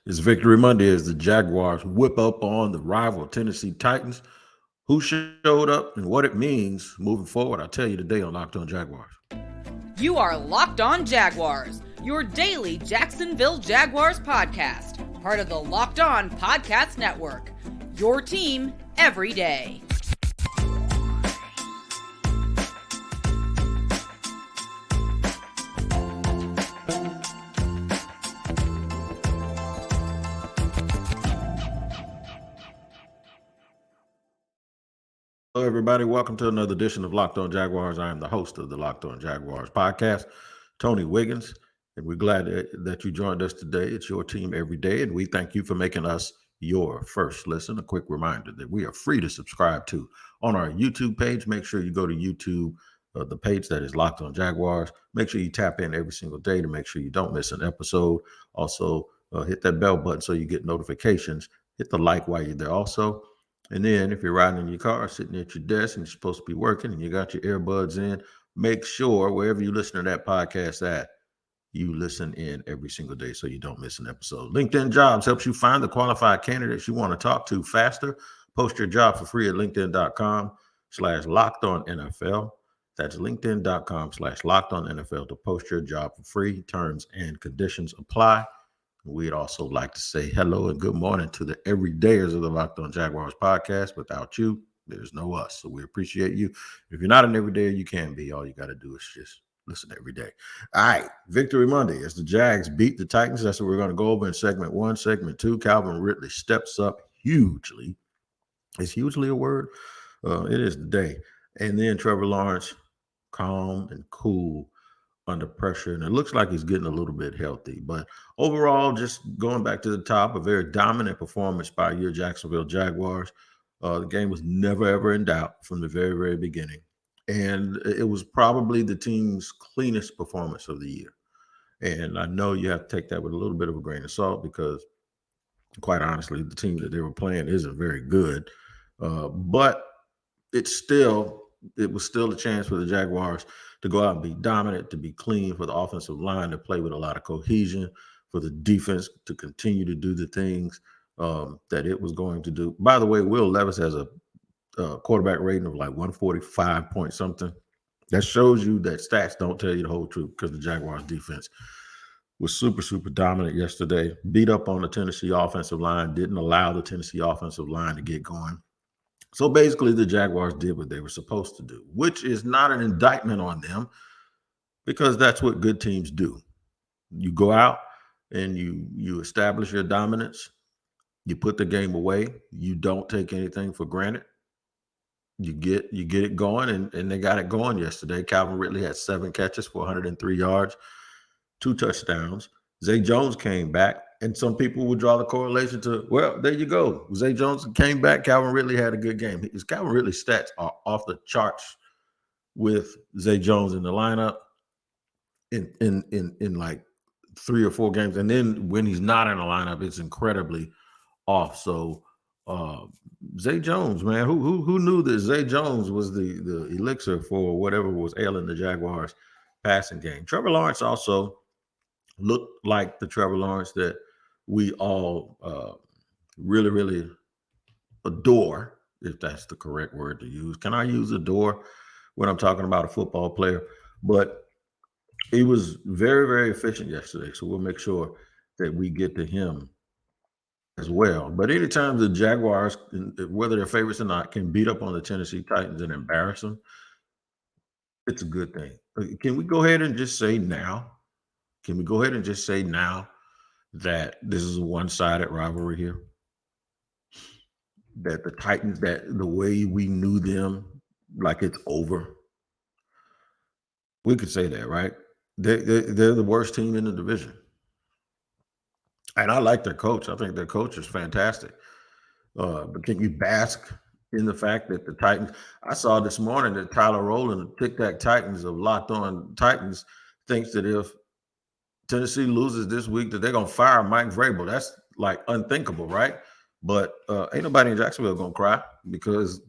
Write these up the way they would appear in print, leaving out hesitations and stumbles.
It's Victory Monday as the Jaguars whip up on the rival Tennessee Titans. Who showed up and what it means moving forward, I'll tell you today on Locked On Jaguars. You are Locked On Jaguars, your daily Jacksonville Jaguars podcast, part of the Locked On Podcast Network, your team every day. Hello, everybody. Welcome to another edition of Locked On Jaguars. I am the host of the Locked On Jaguars podcast, Tony Wiggins, and we're glad that you joined us today. It's your team every day, and we thank you for making us your first listen. A quick reminder that we are free to subscribe to on our YouTube page. Make sure you go to YouTube, the page that is Locked On Jaguars. Make sure you tap in every single day to make sure you don't miss an episode. Also, hit that bell button so you get notifications. Hit the like while you're there also. And then if you're riding in your car, sitting at your desk, and you're supposed to be working and you got your earbuds in, make sure wherever you listen to that podcast at, you listen in every single day so you don't miss an episode. LinkedIn Jobs helps you find the qualified candidates you want to talk to faster. Post your job for free at linkedin.com/lockedonnfl. That's linkedin.com/lockedonnfl to post your job for free. Terms and conditions apply. We'd also like to say hello and good morning to the everydayers of the Locked On Jaguars podcast. Without you, there's no us. So we appreciate you. If you're not an everydayer, you can be. All you got to do is just listen every day. All right, Victory Monday as the Jags beat the Titans. That's what we're going to go over in segment one. Segment two, Calvin Ridley steps up hugely. Is hugely a word? It is today. And then Trevor Lawrence, calm and cool under pressure, and it looks like he's getting a little bit healthy. But overall, just going back to the top, a very dominant performance by your Jacksonville Jaguars. The game was never, ever in doubt from the very, very beginning. And it was probably the team's cleanest performance of the year. And I know you have to take that with a little bit of a grain of salt because, quite honestly, the team that they were playing isn't very good. But it was still a chance for the Jaguars to go out and be dominant, to be clean, for the offensive line to play with a lot of cohesion, for the defense to continue to do the things that it was going to do. By the way, Will Levis has a quarterback rating of like 145 point something. That shows you that stats don't tell you the whole truth because the Jaguars defense was super, super dominant yesterday. Beat up on the Tennessee offensive line, didn't allow the Tennessee offensive line to get going. So basically, the Jaguars did what they were supposed to do, which is not an indictment on them because that's what good teams do. You go out and you establish your dominance. You put the game away. You don't take anything for granted. You get it going, and they got it going yesterday. Calvin Ridley had 7 catches for 103 yards, 2 touchdowns. Zay Jones came back. And some people would draw the correlation to, well, there you go. Zay Jones came back. Calvin Ridley had a good game. Calvin Ridley's stats are off the charts with Zay Jones in the lineup in like 3 or 4 games. And then when he's not in the lineup, it's incredibly off. So Zay Jones, man, who knew that Zay Jones was the elixir for whatever was ailing the Jaguars passing game? Trevor Lawrence also looked like the Trevor Lawrence that we all really, really adore, if that's the correct word to use. Can I use adore when I'm talking about a football player? But he was very, very efficient yesterday. So we'll make sure that we get to him as well. But anytime the Jaguars, whether they're favorites or not, can beat up on the Tennessee Titans and embarrass them, it's a good thing. Can we go ahead and just say now? Can we go ahead and just say now that this is a one-sided rivalry here? That the Titans, that the way we knew them, like it's over. We could say that, right? They're the worst team in the division. And I like their coach. I think their coach is fantastic. But can you bask in the fact that the Titans, I saw this morning that Tyler Rowland, the Tic Tac Titans of Locked On Titans, thinks that if Tennessee loses this week, that they're going to fire Mike Vrabel. That's like unthinkable, right? But ain't nobody in Jacksonville going to cry because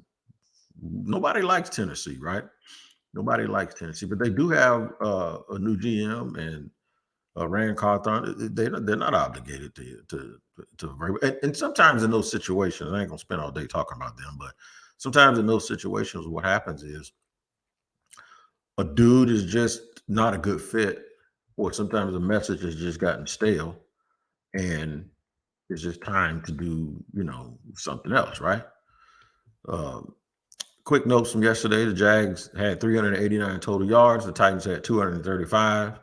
nobody likes Tennessee, right? Nobody likes Tennessee. But they do have a new GM, and Rand Carthon, they're not obligated and sometimes in those situations, I ain't gonna spend all day talking about them, but sometimes in those situations, what happens is a dude is just not a good fit, or sometimes the message has just gotten stale, and it's just time to do, something else, right? Um, Quick notes from yesterday: the Jags had 389 total yards, the Titans had 235.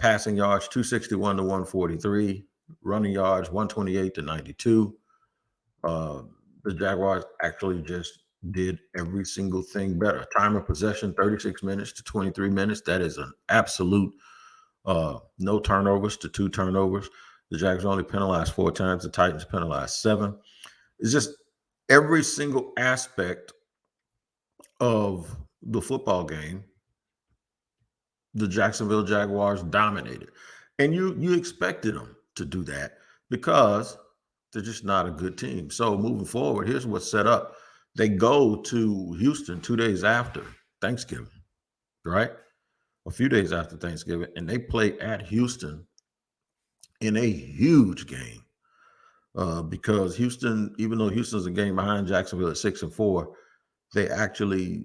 Passing yards 261 to 143, running yards 128 to 92. Uh, the Jaguars actually just did every single thing better. Time of possession 36 minutes to 23 minutes. That is an absolute no turnovers to 2 turnovers. The Jags only penalized 4 times. The Titans penalized 7. It's just every single aspect of the football game the Jacksonville Jaguars dominated. And you expected them to do that because they're just not a good team. So moving forward, here's what's set up. They go to Houston 2 days after Thanksgiving, right? A few days after Thanksgiving, and they play at Houston in a huge game. Because Houston, even though Houston's a game behind Jacksonville at 6-4, they actually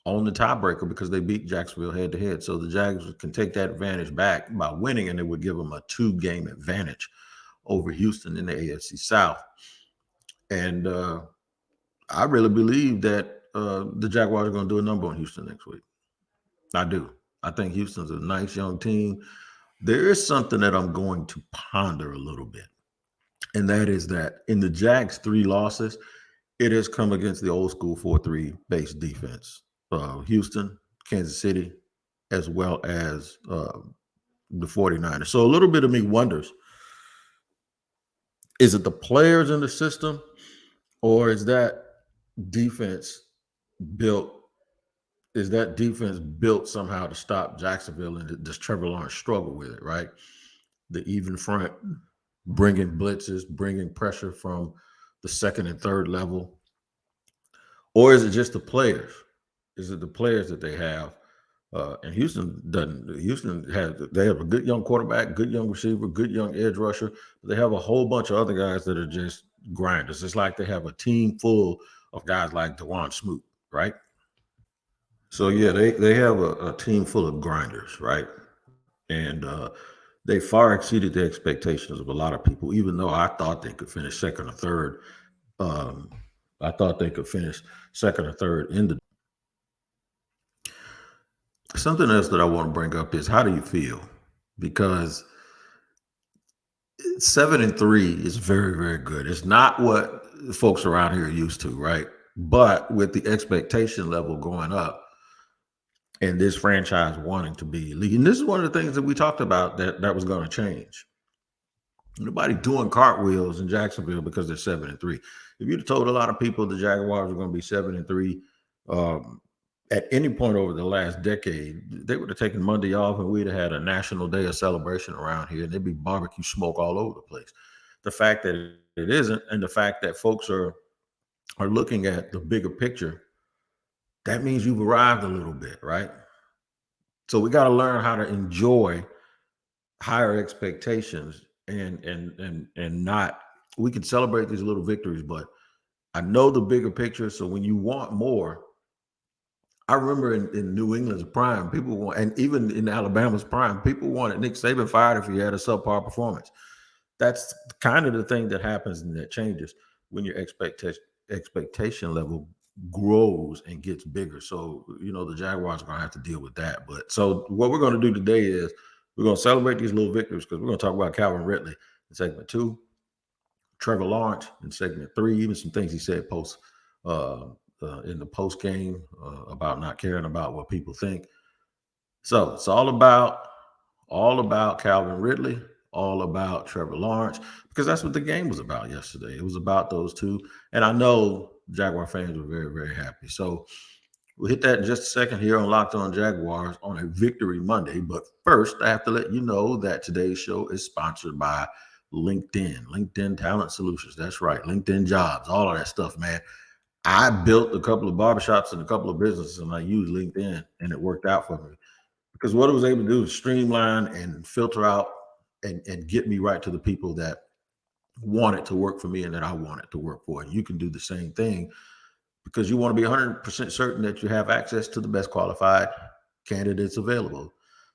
own the tiebreaker because they beat Jacksonville head to head. So the Jags can take that advantage back by winning, and it would give them a 2-game advantage over Houston in the AFC South. And I really believe that the Jaguars are going to do a number on Houston next week. I do. I think Houston's a nice young team. There is something that I'm going to ponder a little bit, and that is that in the Jags' 3 losses, it has come against the old school 4-3 base defense. Houston, Kansas City, as well as the 49ers. So a little bit of me wonders, is it the players in the system, or is that defense built somehow to stop Jacksonville, and does Trevor Lawrence struggle with it, right? The even front, bringing blitzes, bringing pressure from the second and third level, or is it just the players? Is it the players that they have? And Houston doesn't. They have a good young quarterback, good young receiver, good young edge rusher. But they have a whole bunch of other guys that are just grinders. It's like they have a team full of guys like DeJuan Smoot, right? So yeah, they have a team full of grinders, right? And they far exceeded the expectations of a lot of people. Even though I thought they could finish second or third, I thought they could finish second or third in the. Something else that I want to bring up is, how do you feel? Because 7-3 is very, very good. It's not what folks around here are used to, right? But with the expectation level going up and this franchise wanting to be elite, and this is one of the things that we talked about that was going to change. Nobody doing cartwheels in Jacksonville because they're 7-3. If you'd have told a lot of people the Jaguars were going to be 7-3, at any point over the last decade, they would have taken Monday off, and we'd have had a national day of celebration around here, and there'd be barbecue smoke all over the place. The fact that it isn't, and the fact that folks are looking at the bigger picture, that means you've arrived a little bit, right? So we got to learn how to enjoy higher expectations and not. We can celebrate these little victories, but I know the bigger picture. So when you want more, I remember in New England's prime, people want, and even in Alabama's prime, people wanted Nick Saban fired if he had a subpar performance. That's kind of the thing that happens and that changes when your expectation level grows and gets bigger. So, the Jaguars are going to have to deal with that. But so what we're going to do today is we're going to celebrate these little victories, because we're going to talk about Calvin Ridley in segment 2, Trevor Lawrence in segment 3, even some things he said in the post game about not caring about what people think. So it's all about Calvin Ridley, all about Trevor Lawrence, because that's what the game was about yesterday. It was about those two, and I know Jaguar fans were very, very happy. So we'll hit that in just a second here on Locked On Jaguars on a Victory Monday. But first, I have to let you know that today's show is sponsored by LinkedIn Talent Solutions. That's right, LinkedIn Jobs, all of that stuff, man. I built a couple of barbershops and a couple of businesses, and I used LinkedIn, and it worked out for me Because what it was able to do is streamline and filter out and get me right to the people that want it to work for me and that I want it to work for. And you can do the same thing because you want to be 100% certain that you have access to the best qualified candidates available.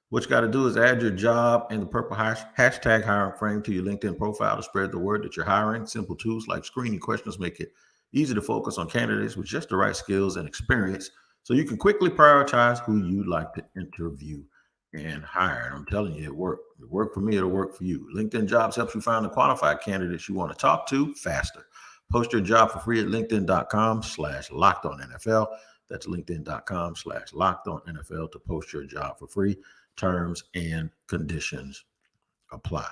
What you got to do is add your job and the purple hashtag hiring frame to your LinkedIn profile to spread the word that you're hiring. Simple tools like screening questions make it easy to focus on candidates with just the right skills and experience so you can quickly prioritize who you'd like to interview and hire. And I'm telling you, it worked. It worked for me. It'll work for you. LinkedIn Jobs helps you find the qualified candidates you want to talk to faster. Post your job for free at linkedin.com/lockedonnfl. That's linkedin.com/lockedonnfl to post your job for free. Terms and conditions apply.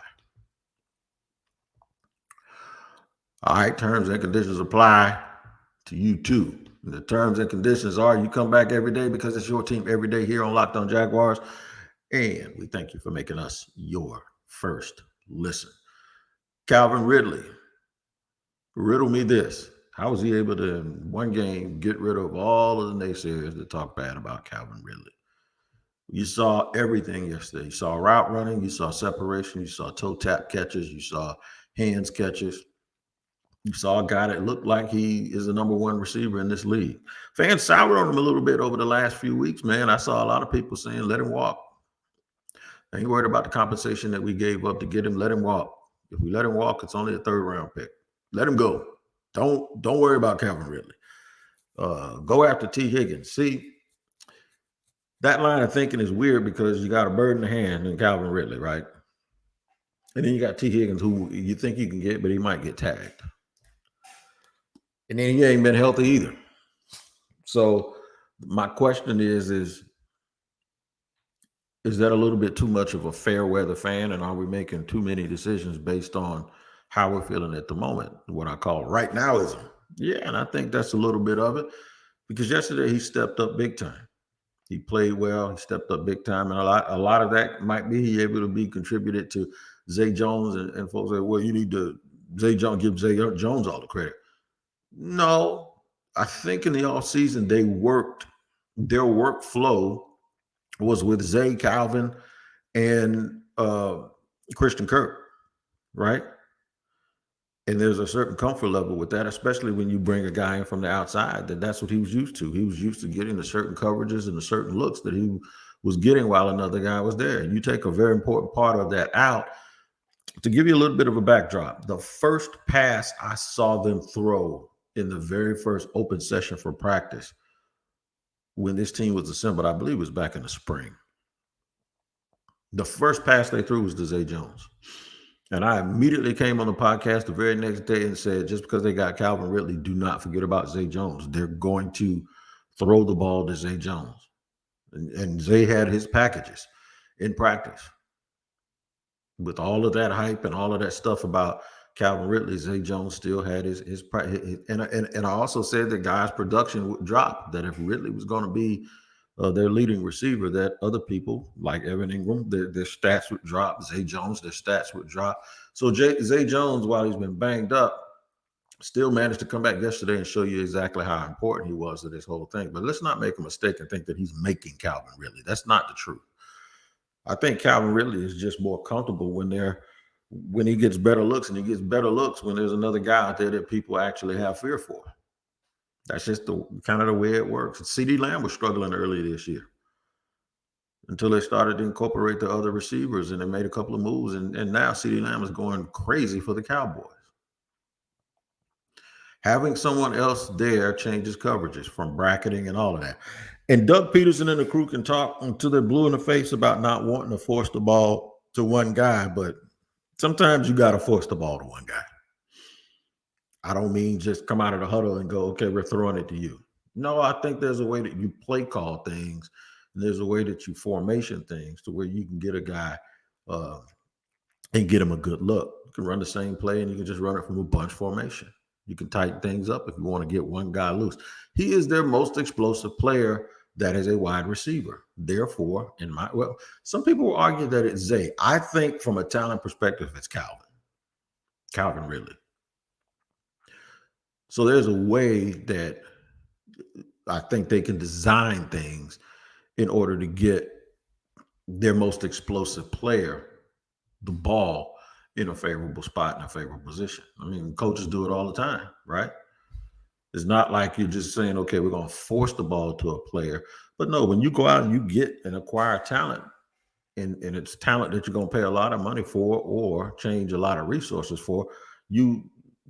All right, terms and conditions apply to you too. The terms and conditions are you come back every day because it's your team every day here on Locked On Jaguars. And we thank you for making us your first listen. Calvin Ridley, riddle me this. How was he able to, in one game, get rid of all of the naysayers that talk bad about Calvin Ridley? You saw everything yesterday. You saw route running, you saw separation, you saw toe tap catches, you saw hands catches. You saw a guy that looked like he is the number one receiver in this league. Fans soured on him a little bit over the last few weeks, man. I saw a lot of people saying, let him walk. I ain't worried about the compensation that we gave up to get him. Let him walk. If we let him walk, it's only a third round pick. Let him go. Don't worry about Calvin Ridley. Go after T. Higgins. See, that line of thinking is weird because you got a bird in the hand in Calvin Ridley, right? And then you got T. Higgins, who you think you can get, but he might get tagged. And then he ain't been healthy either. So my question is that a little bit too much of a fair weather fan? And are we making too many decisions based on how we're feeling at the moment? What I call right nowism. Yeah, and I think that's a little bit of it because yesterday he stepped up big time. He played well. He stepped up big time. And a lot of that might be able to be contributed to Zay Jones. And folks say, well, you need to give Zay Jones all the credit. No, I think in the offseason, their workflow was with Zay, Calvin, and Christian Kirk, right? And there's a certain comfort level with that, especially when you bring a guy in from the outside, that's what he was used to. He was used to getting the certain coverages and the certain looks that he was getting while another guy was there. And you take a very important part of that out. To give you a little bit of a backdrop, the first pass I saw them throw in the very first open session for practice when this team was assembled, I believe it was back in the spring. The first pass they threw was to Zay Jones. And I immediately came on the podcast the very next day and said, just because they got Calvin Ridley, do not forget about Zay Jones. They're going to throw the ball to Zay Jones. And Zay had his packages in practice. With all of that hype and all of that stuff about Calvin Ridley, Zay Jones still had his and I also said that guys' production would drop, that if Ridley was going to be their leading receiver, that other people like Evan Ingram, their stats would drop. Zay Jones, their stats would drop. So Zay Jones, while he's been banged up, still managed to come back yesterday and show you exactly how important he was to this whole thing. But let's not make a mistake and think that he's making Calvin Ridley. That's not the truth. I think Calvin Ridley is just more comfortable when he gets better looks, and he gets better looks when there's another guy out there that people actually have fear for. That's just the kind of the way it works. CeeDee Lamb was struggling earlier this year until they started to incorporate the other receivers, and they made a couple of moves, and now CeeDee Lamb is going crazy for the Cowboys. Having someone else there changes coverages from bracketing and all of that. And Doug Peterson and the crew can talk until they're blue in the face about not wanting to force the ball to one guy, but sometimes you got to force the ball to one guy. I don't mean just come out of the huddle and go, okay, we're throwing it to you. No, I think there's a way that you play call things, and there's a way that you formation things to where you can get a guy and get him a good look. You can run the same play, and you can just run it from a bunch formation. You can tighten things up if you want to get one guy loose. He is their most explosive player that is a wide receiver. Therefore, some people will argue that it's Zay. I think from a talent perspective, it's Calvin Ridley. So there's a way that I think they can design things in order to get their most explosive player the ball in a favorable spot in a favorable position. I mean, coaches do it all the time, right? It's not like you're just saying, okay, we're going to force the ball to a player. But no, when you go out and you get and acquire talent, and it's talent that you're going to pay a lot of money for or change a lot of resources for, you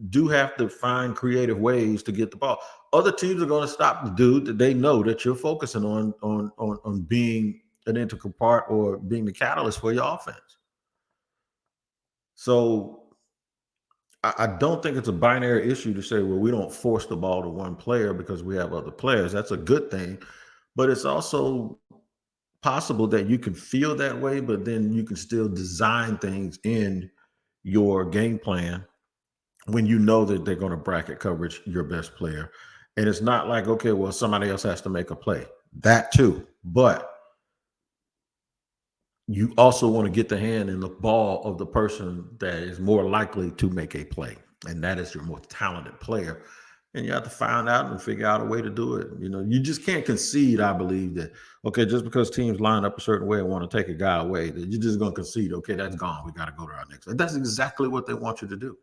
do have to find creative ways to get the ball. Other teams are going to stop the dude that they know that you're focusing on being an integral part or being the catalyst for your offense. So I don't think it's a binary issue to say, well, we don't force the ball to one player because we have other players. That's a good thing. But it's also possible that you can feel that way, but then you can still design things in your game plan when you know that they're going to bracket coverage your best player. And it's not like, okay, well, somebody else has to make a play. That too. But you also want to get the hand in the ball of the person that is more likely to make a play. And that is your most talented player. And you have to find out and figure out a way to do it. You know, you just can't concede, I believe, that, okay, just because teams line up a certain way and want to take a guy away, that you're just going to concede, okay, that's gone. We got to go to our next. And that's exactly what they want you to do.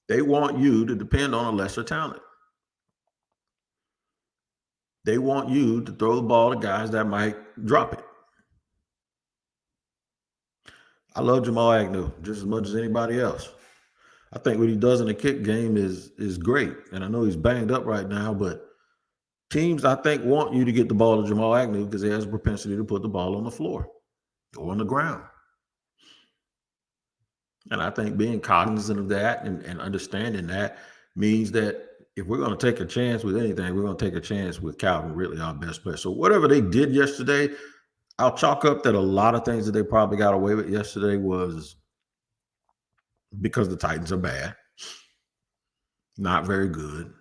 They want you to depend on a lesser talent. They want you to throw the ball to guys that might drop it. I love Jamal Agnew just as much as anybody else. I think what he does in the kick game is great. And I know he's banged up right now, but teams, I think, want you to get the ball to Jamal Agnew because he has a propensity to put the ball on the floor or on the ground. And I think being cognizant of that and understanding that means that if we're going to take a chance with anything, we're going to take a chance with Calvin Ridley, our best player. So whatever they did yesterday, I'll chalk up that a lot of things that they probably got away with yesterday was because the Titans are bad, not very good,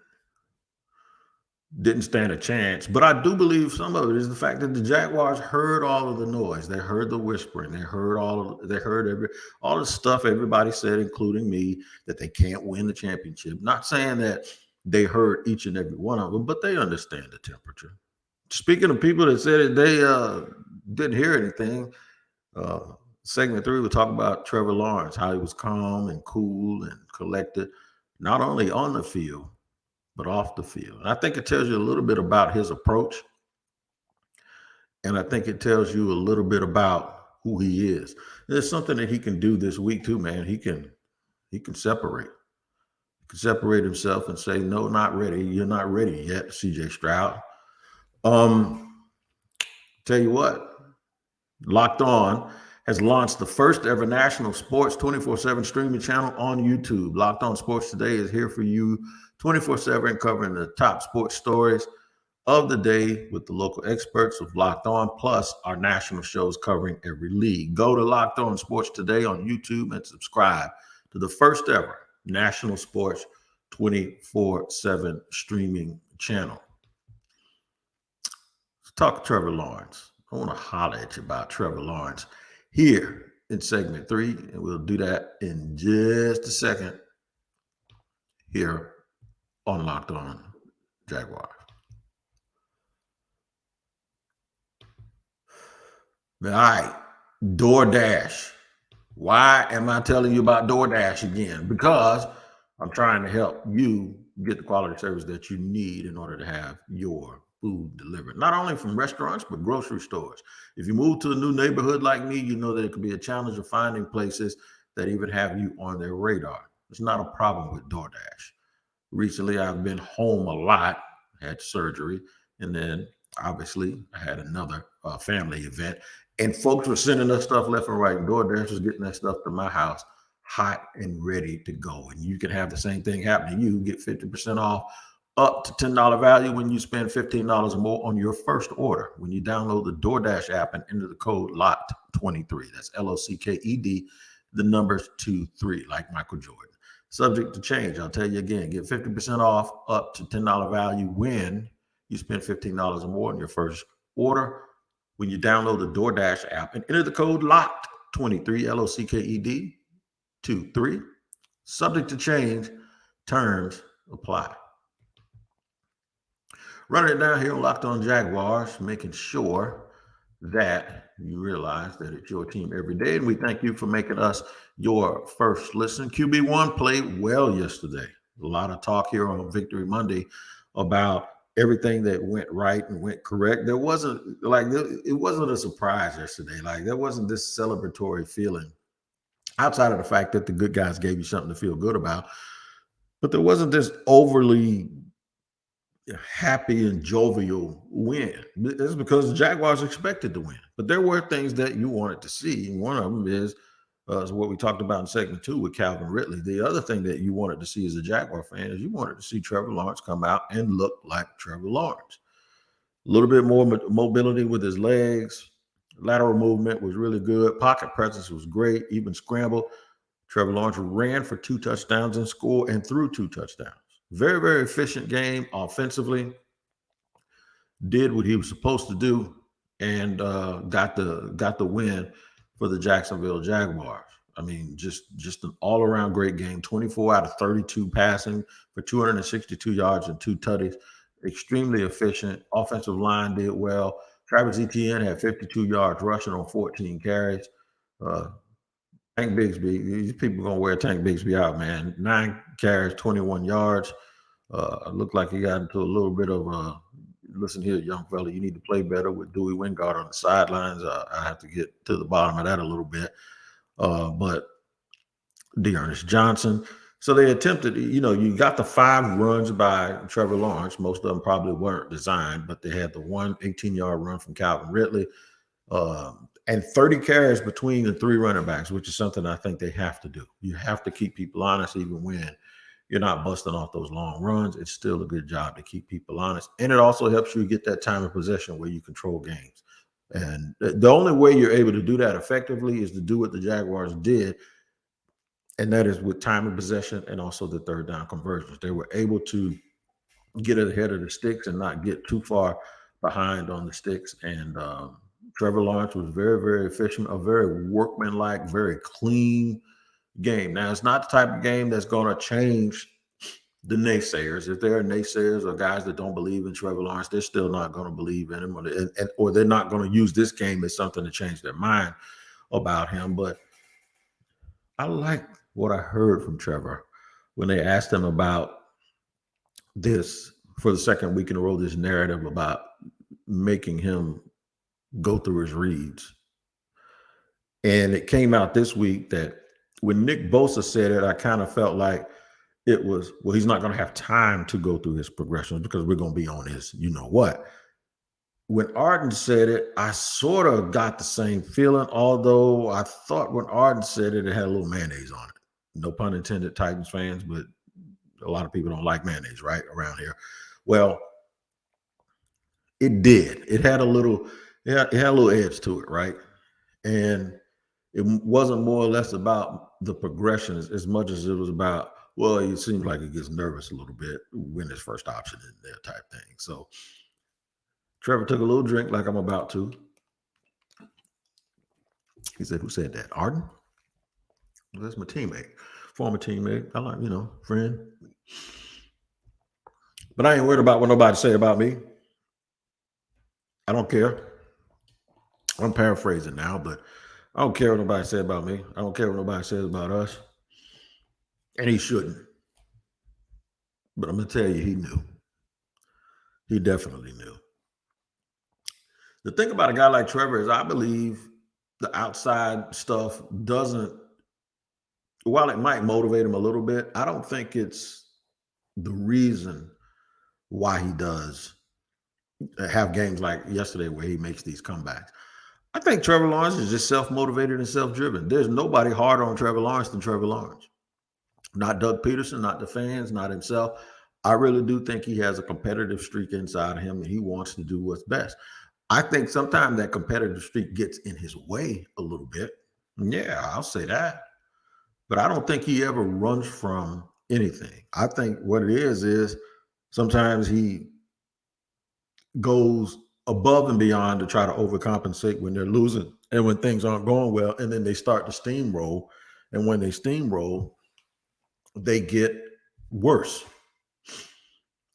didn't stand a chance. But I do believe some of it is the fact that the Jaguars heard all of the noise. They heard the whispering. They heard all the stuff everybody said, including me, that they can't win the championship. Not saying that they heard each and every one of them, but they understand the temperature. Speaking of people that said that they didn't hear anything, segment 3, we'll talk about Trevor Lawrence, how he was calm and cool and collected, not only on the field, but off the field. And I think it tells you a little bit about his approach. And I think it tells you a little bit about who he is. There's something that he can do this week too, man. He can separate. He can separate himself and say, no, not ready. You're not ready yet, CJ Stroud. Tell you what, Locked On has launched the first ever national sports 24/7 streaming channel on YouTube. Locked On Sports Today is here for you 24/7, covering the top sports stories of the day with the local experts of Locked On, plus our national shows covering every league. Go to Locked On Sports Today on YouTube and subscribe to the first ever national sports 24/7 streaming channel. Let's talk Trevor Lawrence. I want to holler at you about Trevor Lawrence here in segment 3, and we'll do that in just a second here on Locked On Jaguars. All right, DoorDash. Why am I telling you about DoorDash again? Because I'm trying to help you get the quality service that you need in order to have your food delivered, not only from restaurants, but grocery stores. If you move to a new neighborhood like me, you know that it could be a challenge of finding places that even have you on their radar. It's not a problem with DoorDash. Recently, I've been home a lot, had surgery, and then obviously I had another family event, and folks were sending us stuff left and right. And DoorDash was getting that stuff to my house hot and ready to go. And you can have the same thing happen to you. Get 50% off up to $10 value when you spend $15 or more on your first order when you download the DoorDash app and enter the code LOCKED23. That's LOCKED, the numbers 23, like Michael Jordan. Subject to change. I'll tell you again, get 50% off up to $10 value when you spend $15 or more on your first order when you download the DoorDash app and enter the code LOCKED23, LOCKED 23. Subject to change. Terms apply. Running it down here on Locked On Jaguars, making sure that, you realize that it's your team every day. And we thank you for making us your first listen. QB1 played well yesterday. A lot of talk here on Victory Monday about everything that went right and went correct. It wasn't a surprise yesterday. Like, there wasn't this celebratory feeling outside of the fact that the good guys gave you something to feel good about. But there wasn't this overly happy and jovial win. This is because the Jaguars expected to win. But there were things that you wanted to see. And one of them is what we talked about in segment 2 with Calvin Ridley. The other thing that you wanted to see as a Jaguar fan is you wanted to see Trevor Lawrence come out and look like Trevor Lawrence. A little bit more mobility with his legs. Lateral movement was really good. Pocket presence was great, even scramble. Trevor Lawrence ran for 2 touchdowns and scored and threw 2 touchdowns. Very, very efficient game offensively. Did what he was supposed to do and got the win for the Jacksonville Jaguars. I mean, just an all-around great game. 24 out of 32 passing for 262 yards and 2 tutties. Extremely efficient. Offensive line did well. Travis Etienne had 52 yards rushing on 14 carries. Tank Bigsby, these people are going to wear Tank Bigsby out, man. 9 carries, 21 yards. Looked like he got into a little bit of listen here, young fella, you need to play better with Dewey Wingard on the sidelines. I have to get to the bottom of that a little bit. But Dearness Johnson. So they attempted, you got the 5 runs by Trevor Lawrence. Most of them probably weren't designed, but they had the 1 18-yard run from Calvin Ridley. And 30 carries between the 3 running backs, which is something I think they have to do. You have to keep people honest even when you're not busting off those long runs. It's still a good job to keep people honest. And it also helps you get that time of possession where you control games. And the only way you're able to do that effectively is to do what the Jaguars did, and that is with time of possession and also the third down conversions. They were able to get ahead of the sticks and not get too far behind on the sticks. And Trevor Lawrence was very, very efficient, a very workmanlike, very clean game. Now, it's not the type of game that's going to change the naysayers. If there are naysayers or guys that don't believe in Trevor Lawrence, they're still not going to believe in him, or they're not going to use this game as something to change their mind about him. But I like what I heard from Trevor when they asked him about this for the second week in a row, this narrative about making him go through his reads. And it came out this week that when Nick Bosa said it, I kind of felt like it was, well, he's not going to have time to go through his progressions because we're going to be on his, you know what. When Arden said it, I sort of got the same feeling, although I thought when Arden said it, it had a little mayonnaise on it. No pun intended, Titans fans, but a lot of people don't like mayonnaise, right, around here. Well, it did. It had a little edge to it, right? And it wasn't more or less about the progression as much as it was about, well, it seems like he gets nervous a little bit when his first option in there type thing. So Trevor took a little drink like I'm about to. He said, who said that? Arden? Well, that's my teammate, former teammate. I like, friend. But I ain't worried about what nobody say about me. I don't care. I'm paraphrasing now, but I don't care what nobody said about me. I don't care what nobody says about us. And he shouldn't. But I'm going to tell you, he knew. He definitely knew. The thing about a guy like Trevor is I believe the outside stuff doesn't, while it might motivate him a little bit, I don't think it's the reason why he does have games like yesterday where he makes these comebacks. I think Trevor Lawrence is just self-motivated and self-driven. There's nobody harder on Trevor Lawrence than Trevor Lawrence. Not Doug Peterson, not the fans, not himself. I really do think he has a competitive streak inside of him and he wants to do what's best. I think sometimes that competitive streak gets in his way a little bit. Yeah, I'll say that. But I don't think he ever runs from anything. I think what it is sometimes he goes above and beyond to try to overcompensate when they're losing and when things aren't going well. And then they start to steamroll. And when they steamroll, they get worse.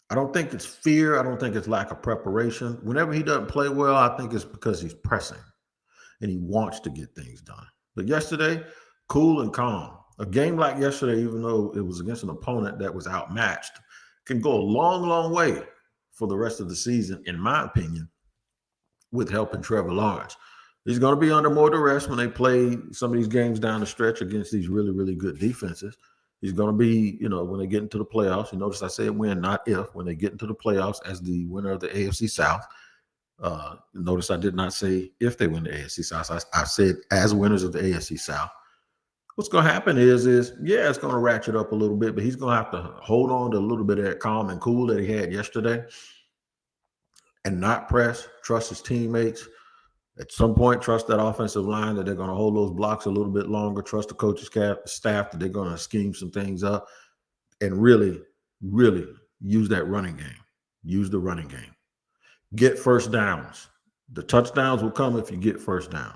I don't think it's fear. I don't think it's lack of preparation. Whenever he doesn't play well, I think it's because he's pressing and he wants to get things done. But yesterday, cool and calm. A game like yesterday, even though it was against an opponent that was outmatched, can go a long, long way for the rest of the season, in my opinion, with helping Trevor Lawrence. He's going to be under more duress when they play some of these games down the stretch against these really, really good defenses. He's going to be, when they get into the playoffs. You notice I said when, not if. When they get into the playoffs as the winner of the AFC South. Notice I did not say if they win the AFC South. I said as winners of the AFC South. What's going to happen is it's going to ratchet up a little bit, but he's going to have to hold on to a little bit of that calm and cool that he had yesterday and not press, trust his teammates. At some point, trust that offensive line that they're going to hold those blocks a little bit longer, trust the coaching staff that they're going to scheme some things up, and really, really use that running game. Use the running game. Get first downs. The touchdowns will come if you get first downs.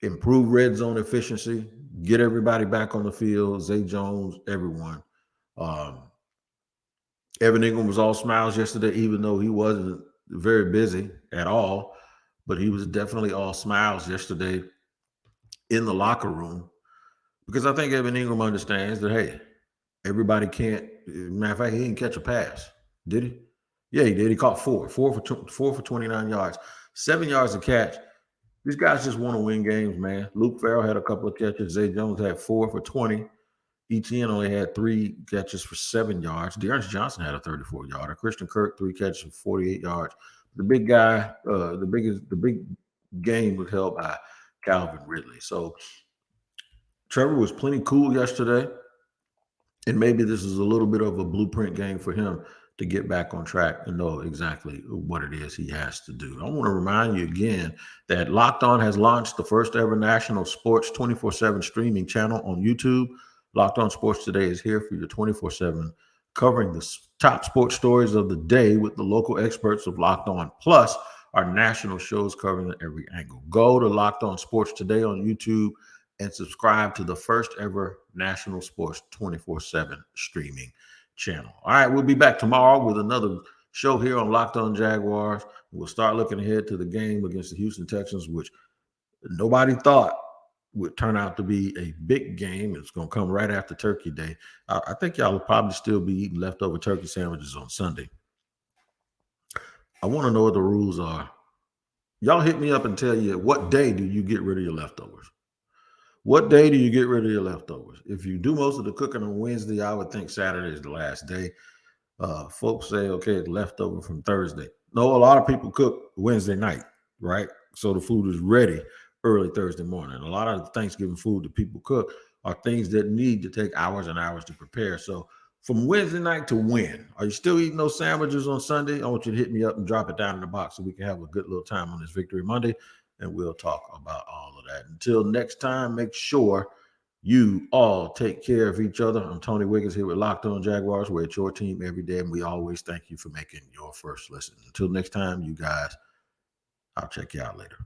Improve red zone efficiency. Get everybody back on the field. Zay Jones, everyone. Evan Ingram was all smiles yesterday, even though he wasn't very busy at all. But he was definitely all smiles yesterday in the locker room because I think Evan Ingram understands that, hey, everybody can't. Matter of fact, he didn't catch a pass. Did he? Yeah, he did. He caught four for 29 yards, 7 yards a catch. These guys just want to win games, man. Luke Farrell had a couple of catches. Zay Jones had 4 for 20. Etienne only had 3 catches for 7 yards. Dearness Johnson had a 34-yarder. Christian Kirk, 3 catches for 48 yards. The big guy, the big game was held by Calvin Ridley. So Trevor was plenty cool yesterday. And maybe this is a little bit of a blueprint game for him to get back on track and know exactly what it is he has to do. I want to remind you again that Locked On has launched the first ever national sports 24/7 streaming channel on YouTube. Locked On Sports Today is here for you 24/7, covering the top sports stories of the day with the local experts of Locked On, plus our national shows covering every angle. Go to Locked On Sports Today on YouTube and subscribe to the first ever national sports 24/7 streaming channel. All right, we'll be back tomorrow with another show here on Locked On Jaguars. We'll start looking ahead to the game against the Houston Texans, which nobody thought would turn out to be a big game. It's going to come right after Turkey Day. I think y'all will probably still be eating leftover turkey sandwiches on Sunday. I want to know what the rules are. Y'all hit me up and tell you, what day do you get rid of your leftovers? What day do you get rid of your leftovers? If you do most of the cooking on Wednesday, I would think Saturday is the last day. Folks say, okay, it's leftover from Thursday. No, a lot of people cook Wednesday night, right? So the food is ready early Thursday morning. A lot of the Thanksgiving food that people cook are things that need to take hours and hours to prepare. So from Wednesday night to when? Are you still eating those sandwiches on Sunday? I want you to hit me up and drop it down in the box so we can have a good little time on this Victory Monday, and we'll talk about all of that. Until next time, make sure you all take care of each other. I'm Tony Wiggins here with Locked On Jaguars. We're at your team every day, and we always thank you for making your first listen. Until next time, you guys, I'll check you out later.